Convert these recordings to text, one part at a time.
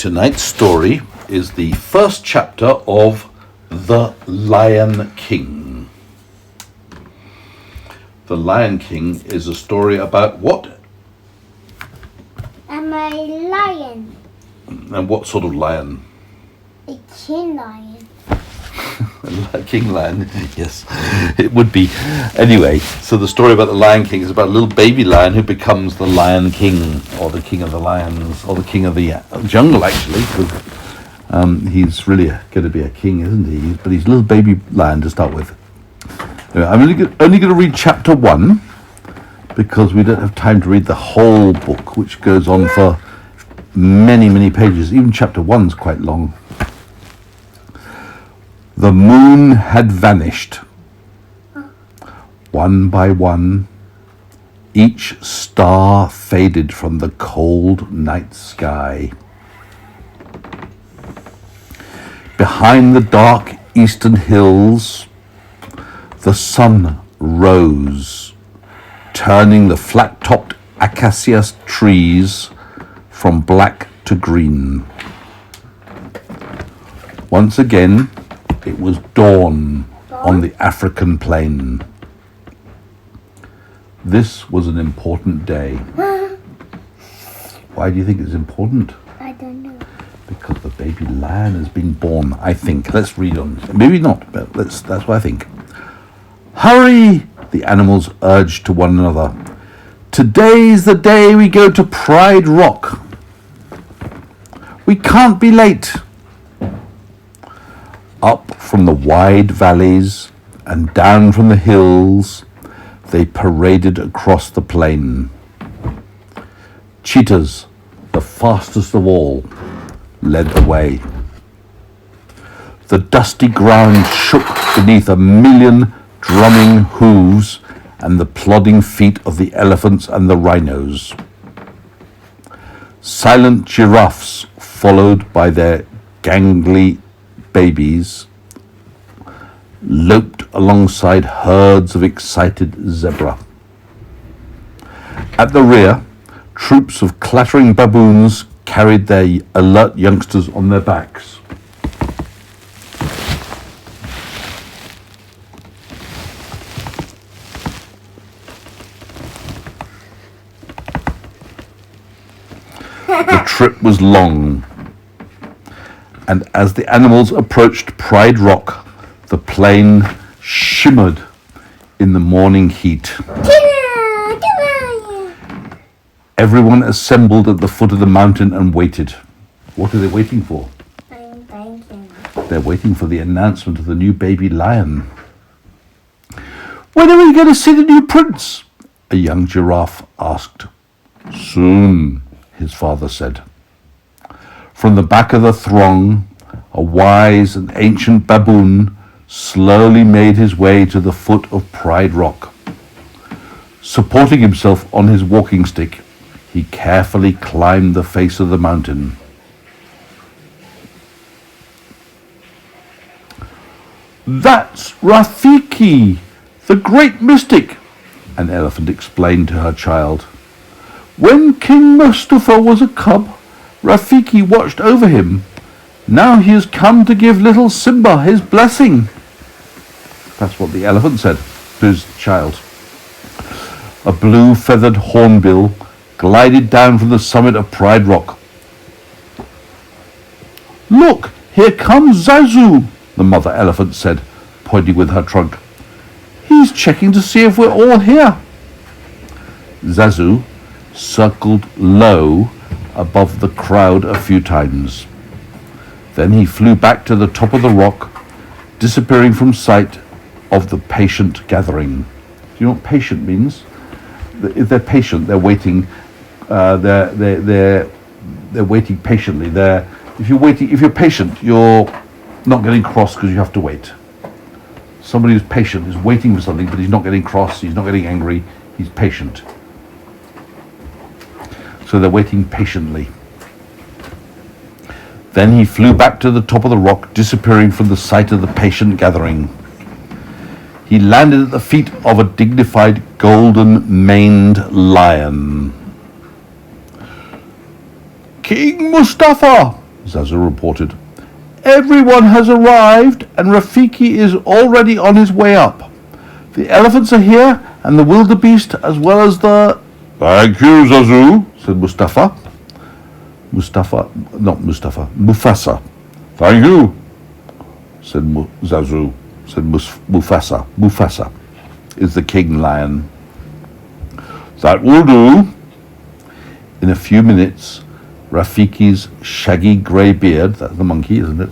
Tonight's story is the first chapter of The Lion King. The Lion King is a story about what? I'm a lion. And what sort of lion? A king lion. A king lion, yes, it would be. Anyway, so the story about the Lion King is about a little baby lion who becomes the Lion King, or the king of the lions, or the king of the jungle, actually. He's really going to be a king, isn't he? But he's a little baby lion to start with. Anyway, I'm only going to read chapter 1, because we don't have time to read the whole book, which goes on for many, many pages. Even chapter 1's quite long. The moon had vanished. One by one, each star faded from the cold night sky. Behind the dark eastern hills, the sun rose, turning the flat-topped acacia trees from black to green. Once again, it was dawn on the African plain. This was an important day. Why do you think it's important? I don't know. Because the baby lion has been born, I think. Let's read on. Maybe not, but that's what I think. Hurry, the animals urged to one another. Today's the day we go to Pride Rock. We can't be late. Up from the wide valleys and down from the hills, they paraded across the plain. Cheetahs, the fastest of all, led the way. The dusty ground shook beneath a million drumming hooves and the plodding feet of the elephants and the rhinos. Silent giraffes, followed by their gangly babies, loped alongside herds of excited zebra. At the rear, troops of clattering baboons carried their alert youngsters on their backs. The trip was long, and as the animals approached Pride Rock, the plain shimmered in the morning heat. Everyone assembled at the foot of the mountain and waited. What are they waiting for? I'm thinking. They're waiting for the announcement of the new baby lion. When are we going to see the new prince? A young giraffe asked. Soon, his father said. From the back of the throng, a wise and ancient baboon slowly made his way to the foot of Pride Rock. Supporting himself on his walking stick, he carefully climbed the face of the mountain. That's Rafiki, the great mystic, an elephant explained to her child. When King Mustafa was a cub, Rafiki watched over him. Now he has come to give little Simba his blessing. That's what the elephant said to his child. A blue feathered hornbill glided down from the summit of Pride Rock. Look, here comes Zazu, the mother elephant said, pointing with her trunk. He's checking to see if we're all here. Zazu circled low above the crowd a few times. Then he flew back to the top of the rock, disappearing from sight of the patient gathering. Do you know what patient means? If they're patient, they're waiting. They're waiting patiently. If you're patient, you're not getting cross because you have to wait. Somebody who's patient is waiting for something, but he's not getting cross. He's not getting angry. He's patient. So they're waiting patiently. Then he flew back to the top of the rock, disappearing from the sight of the patient gathering. He landed at the feet of a dignified golden-maned lion. King Mustafa, Zazu reported. Everyone has arrived, and Rafiki is already on his way up. The elephants are here, and the wildebeest, as well as the... Thank you, Zazu, said Mufasa. Thank you, said Zazu, said Mufasa. Mufasa is the king lion. That will do. In a few minutes, Rafiki's shaggy grey beard, that's the monkey, isn't it,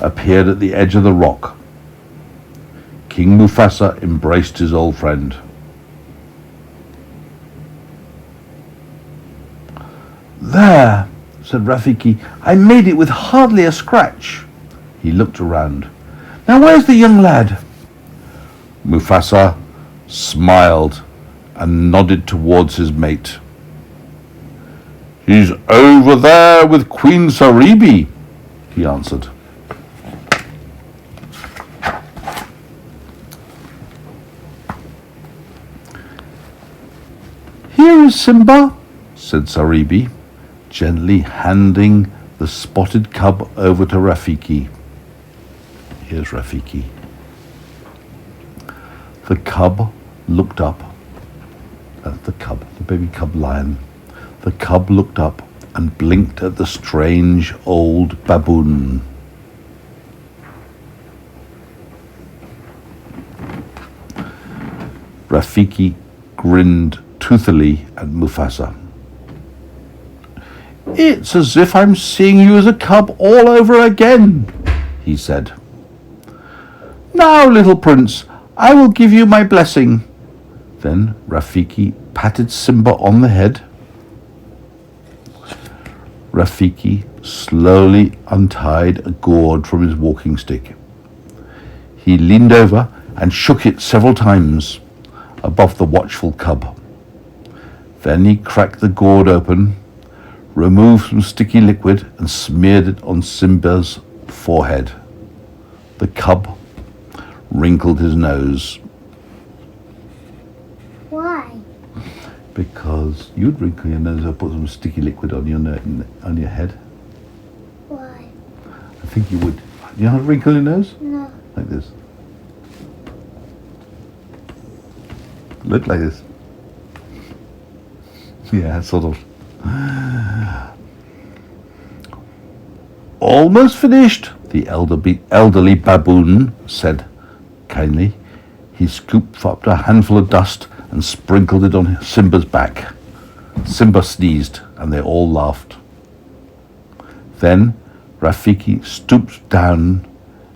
appeared at the edge of the rock. King Mufasa embraced his old friend. There, said Rafiki, I made it with hardly a scratch. He looked around. Now where's the young lad? Mufasa smiled and nodded towards his mate. He's over there with Queen Sarabi, he answered. Here is Simba, said Sarabi, gently handing the spotted cub over to Rafiki. Here's Rafiki. The cub looked up. That's the cub, the baby cub lion. The cub looked up and blinked at the strange old baboon. Rafiki grinned toothily at Mufasa. It's as if I'm seeing you as a cub all over again, he said. Now, little prince, I will give you my blessing. Then Rafiki patted Simba on the head. Rafiki slowly untied a gourd from his walking stick. He leaned over and shook it several times above the watchful cub. Then he cracked the gourd open, removed some sticky liquid and smeared it on Simba's forehead. The cub wrinkled his nose. Why? Because you'd wrinkle your nose or put some sticky liquid on your head. Why? I think you would. You know how to wrinkle your nose? No. Like this. Look like this. Yeah, sort of. Almost finished, the elderly baboon said kindly. He scooped up a handful of dust and sprinkled it on Simba's back. Simba sneezed, and they all laughed. Then Rafiki stooped down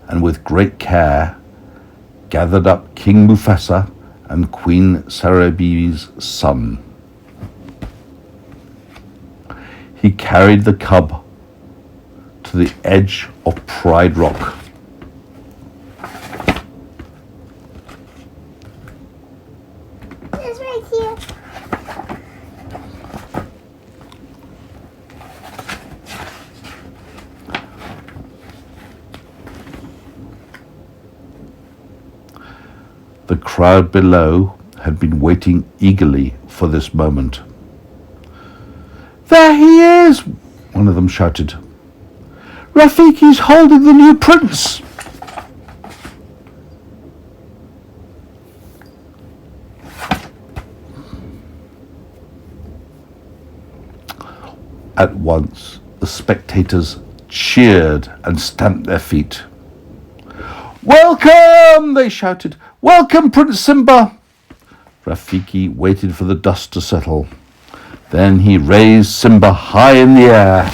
and with great care gathered up King Mufasa and Queen Sarabi's son. He carried the cub to the edge of Pride Rock. It's right here. The crowd below had been waiting eagerly for this moment. There he is, one of them shouted. Rafiki's holding the new prince. At once, the spectators cheered and stamped their feet. Welcome, they shouted. Welcome, Prince Simba. Rafiki waited for the dust to settle. Then he raised Simba high in the air.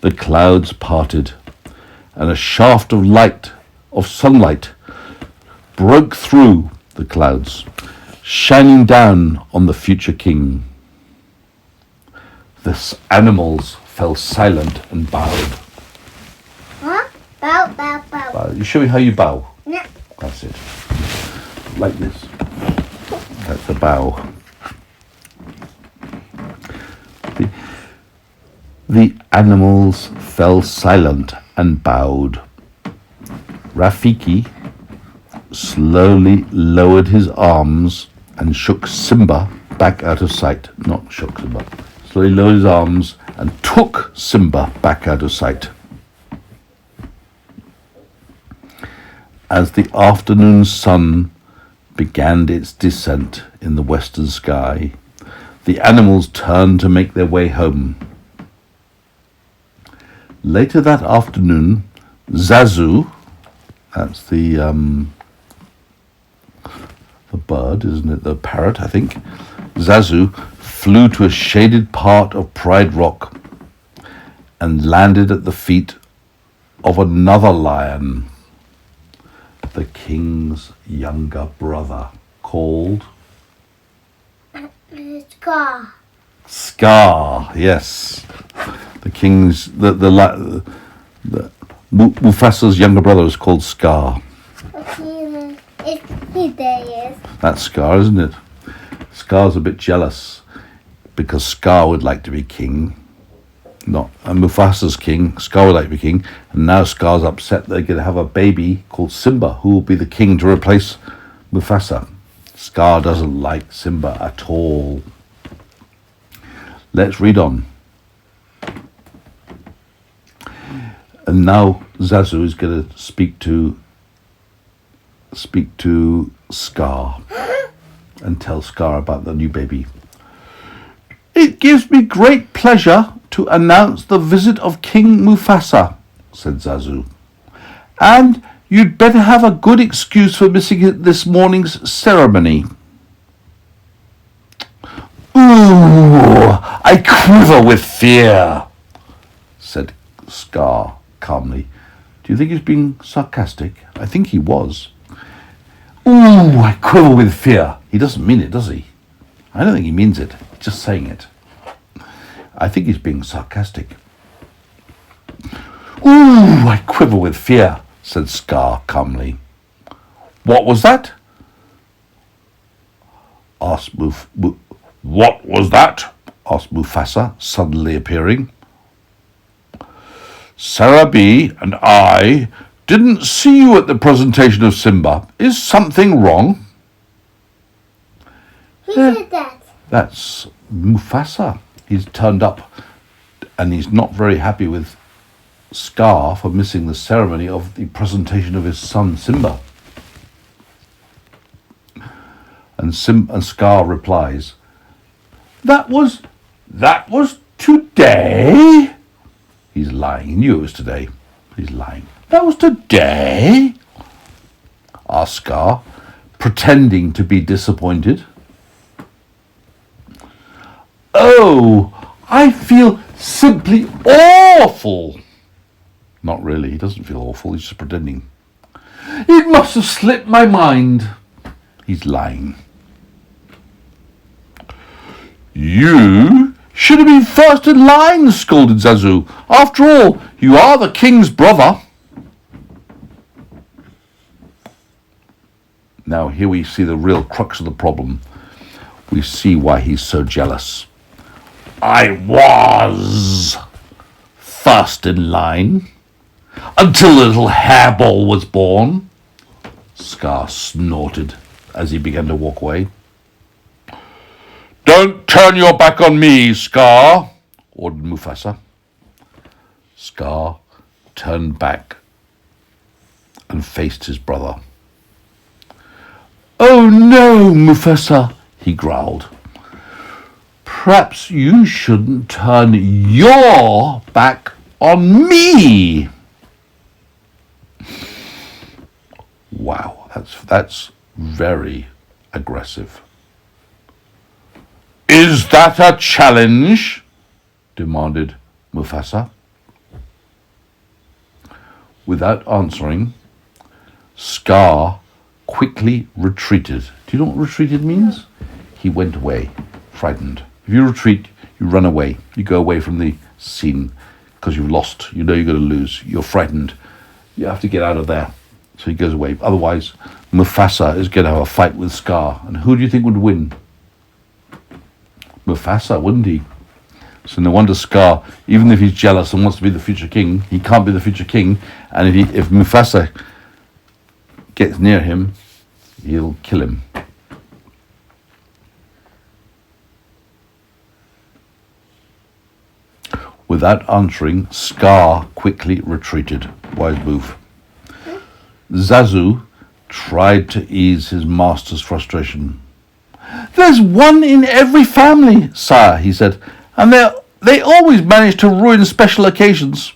The clouds parted, and a shaft of sunlight broke through the clouds, shining down on the future king. The animals fell silent and bowed. Huh? Bow, bow, bow. You show me how you bow. No. That's it. Like this. That's the bow. The animals fell silent and bowed. Rafiki slowly lowered his arms and shook Simba back out of sight. Not shook Simba. Slowly lowered his arms and took Simba back out of sight. As the afternoon sun began its descent in the western sky, the animals turned to make their way home. Later that afternoon, Zazu, that's the bird, isn't it? The parrot, I think. Zazu flew to a shaded part of Pride Rock and landed at the feet of another lion, the king's younger brother, called Scar. Scar. Yes, the king's Mufasa's younger brother is called Scar. That's Scar, isn't it? Scar's a bit jealous because Scar would like to be king. Mufasa's king. Scar would like to be king, and now Scar's upset they're going to have a baby called Simba, who will be the king to replace Mufasa. Scar doesn't like Simba at all. Let's read on. And now Zazu is going to speak to Scar and tell Scar about the new baby. It gives me great pleasure to announce the visit of King Mufasa, said Zazu. And you'd better have a good excuse for missing this morning's ceremony. Ooh, I quiver with fear, said Scar calmly. Do you think he's being sarcastic? I think he was. Ooh, I quiver with fear. He doesn't mean it, does he? I don't think he means it. He's just saying it. I think he's being sarcastic. Ooh, I quiver with fear, said Scar calmly. What was that? Asked What was that? Asked Mufasa, suddenly appearing. Sarabi and I didn't see you at the presentation of Simba. Is something wrong? Who said that? That's Mufasa. He's turned up and he's not very happy with Scar for missing the ceremony of the presentation of his son Simba. And Scar replies, That was today? He's lying. He knew it was today. He's lying. That was today? Asked Scar, pretending to be disappointed. Oh, I feel simply awful. Not really. He doesn't feel awful. He's just pretending. It must have slipped my mind. He's lying. You should have been first in line, scolded Zazu. After all, you are the king's brother. Now here we see the real crux of the problem. We see why he's so jealous. I was first in line until the little hairball was born. Scar snorted as he began to walk away. Don't turn your back on me, Scar, ordered Mufasa. Scar turned back and faced his brother. Oh no, Mufasa, he growled. Perhaps you shouldn't turn your back on me. Wow, that's very aggressive. Is that a challenge? Demanded Mufasa. Without answering, Scar quickly retreated. Do you know what retreated means? He went away, frightened. If you retreat, you run away. You go away from the scene because you've lost. You know you're going to lose. You're frightened. You have to get out of there. So he goes away. Otherwise, Mufasa is going to have a fight with Scar. And who do you think would win? Mufasa, wouldn't he? So no wonder Scar, even if he's jealous and wants to be the future king, he can't be the future king. And if Mufasa gets near him, he'll kill him. Without answering, Scar quickly retreated. Wise move. Zazu tried to ease his master's frustration. "There's one in every family, sire," he said, "and they always manage to ruin special occasions."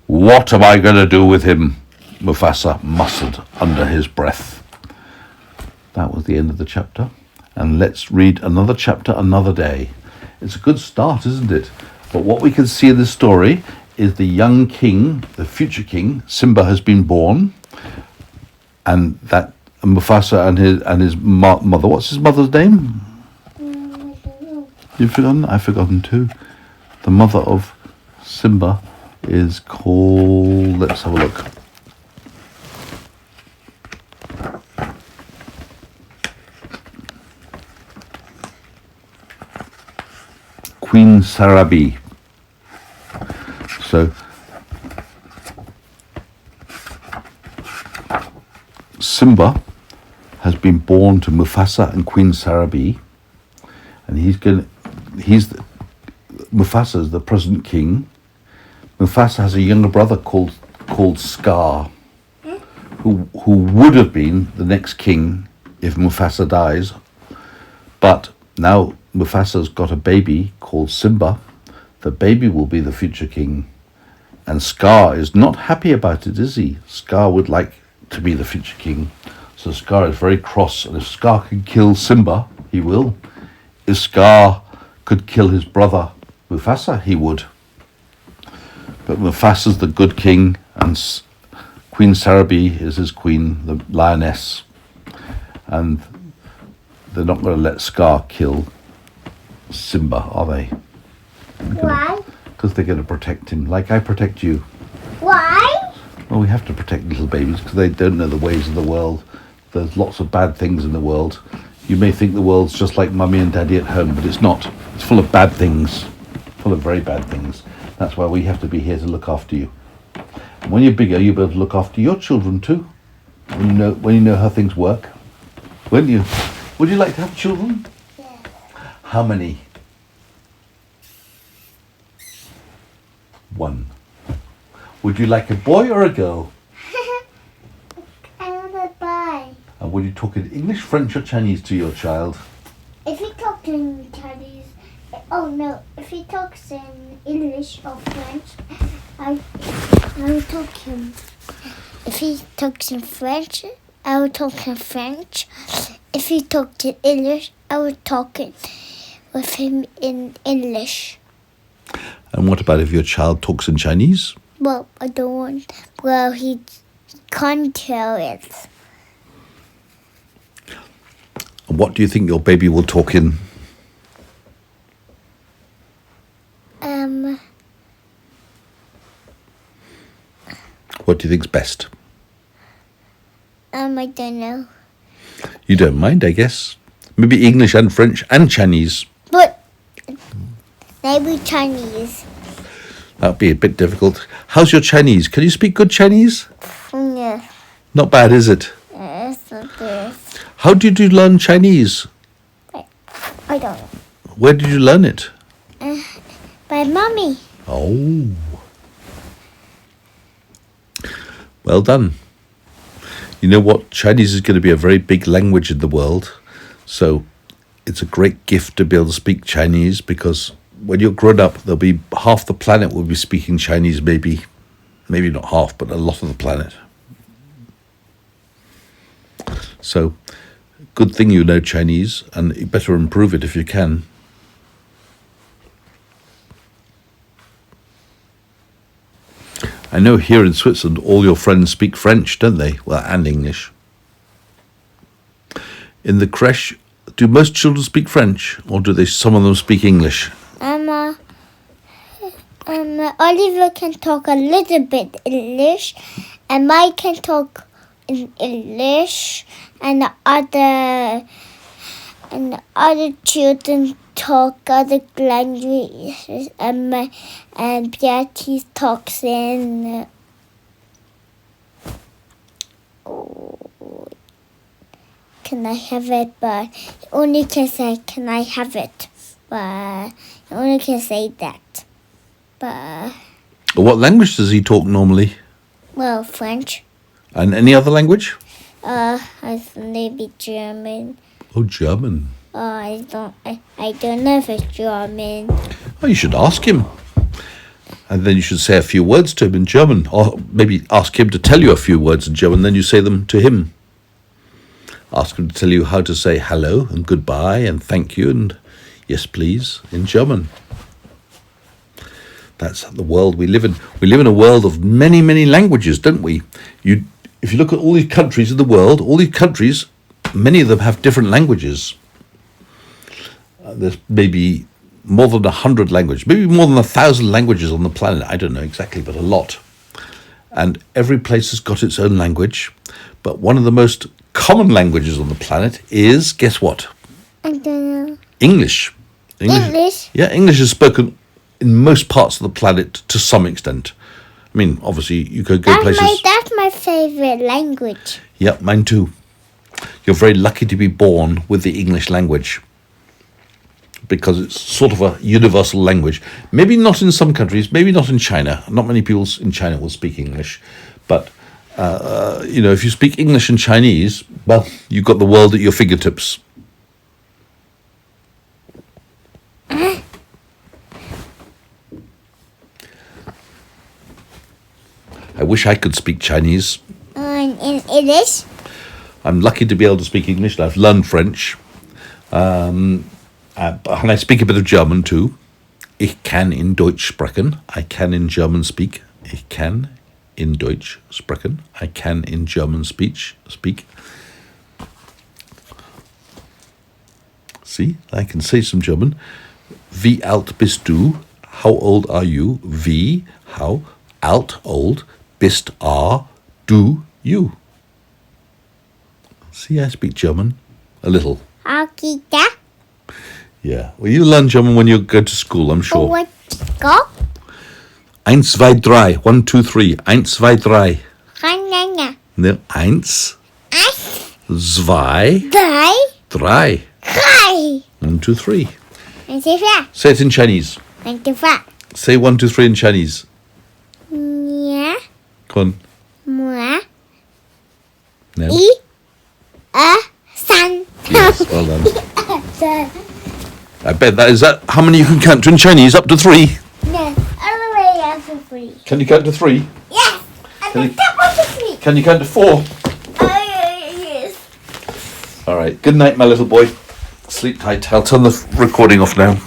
"What am I going to do with him?" Mufasa muttered under his breath. That was the end of the chapter. And let's read another chapter another day. It's a good start, isn't it? But what we can see in this story is the young king, the future king, Simba, has been born, and that Mufasa and his mother. What's his mother's name? You've forgotten? I've forgotten too. The mother of Simba is called. Let's have a look. Queen Sarabi. So Simba has been born to Mufasa and Queen Sarabi, and Mufasa is the present king. Mufasa has a younger brother called Scar, who would have been the next king if Mufasa dies, but now Mufasa's got a baby called Simba. The baby will be the future king. And Scar is not happy about it, is he? Scar would like to be the future king. So Scar is very cross. And if Scar can kill Simba, he will. If Scar could kill his brother Mufasa, he would. But Mufasa's the good king, and Queen Sarabi is his queen, the lioness. And they're not going to let Scar kill Simba, are they? Why? Because they're going to protect him, like I protect you. Why? Well, we have to protect little babies because they don't know the ways of the world. There's lots of bad things in the world. You may think the world's just like mummy and daddy at home, but it's not. It's full of bad things, full of very bad things. That's why we have to be here to look after you. And when you're bigger, you'll be able to look after your children too. When you know how things work. Won't you? Would you like to have children? Yeah. How many? 1. Would you like a boy or a girl? I want to buy. And would you talk in English, French or Chinese to your child? If he talks in Chinese, if he talks in English or French, I will talk him. If he talks in French, I will talk in French. If he talks in English, I will talk with him in English. And what about if your child talks in Chinese? Well, I don't want. Well, he can't tell it. And what do you think your baby will talk in? What do you think's best? I don't know. You don't mind, I guess. Maybe English and French and Chinese. But maybe Chinese. That'd be a bit difficult. How's your Chinese? Can you speak good Chinese? Yeah. Not bad, is it? It's okay. How did you learn Chinese? I don't know. Where did you learn it? By mommy. Oh. Well done. You know what? Chinese is going to be a very big language in the world. So it's a great gift to be able to speak Chinese, because when you're grown up, there'll be half the planet will be speaking Chinese, maybe not half, but a lot of the planet. So good thing you know Chinese, and you better improve it if you can. I know here in Switzerland all your friends speak French, don't they? Well, and English. In the creche, do most children speak French, or do some of them speak English? Oliver can talk a little bit English, and Mike can talk in English, and the other children talk other languages, and Beatrice talks in can I have it? But he only can say, can I have it? But he only can say that. But, What language does he talk normally? well, French. And any other language? Maybe German. Oh, German. I don't know if it's German. Oh, you should ask him. And then you should say a few words to him in German. Or maybe ask him to tell you a few words in German, then you say them to him. Ask him to tell you how to say hello and goodbye and thank you and yes please in German. That's the world we live in. We live in a world of many, many languages, don't we? If you look at all these countries in the world, all these countries, many of them have different languages. There's maybe more than 100 languages, maybe more than 1,000 languages on the planet. I don't know exactly, but a lot. And every place has got its own language. But one of the most common languages on the planet is, guess what? I don't know. English. English? Yeah, English is spoken in most parts of the planet to some extent. I mean, obviously, you could go places... That's my favorite language. Yeah, mine too. You're very lucky to be born with the English language because it's sort of a universal language. Maybe not in some countries, maybe not in China. Not many people in China will speak English. But, if you speak English and Chinese, well, you've got the world at your fingertips. I wish I could speak Chinese. In English? I'm lucky to be able to speak English. I've learned French. And I speak a bit of German too. Ich kann in Deutsch sprechen. I can in German speak. Ich kann in Deutsch sprechen. I can in German speak. See, I can say some German. Wie alt bist du? How old are you? Wie, how, alt, old, bist du, you. See, I speak German. A little. Akita. Yeah. Well, you learn German when you go to school, I'm sure. What? Go? 1, 2, 3. 1, 2, 3. 1, 2, 3. Hanana. No. 1, 2, 3. 3. 1, 2, 3. 1, 2, 3. Say it in Chinese. 1, 2, 3. Say 1, 2, 3 in Chinese. Nya. Go on. Mua. No. San. Yes, well done. San. I bet that is that. How many you can count to in Chinese? Up to 3. No, all the way up to 3. Can you count to 3? Yes. And Can the you- top of the 3. Can you count to 4? Yes. All right. Good night, my little boy. Sleep tight. I'll turn the recording off now.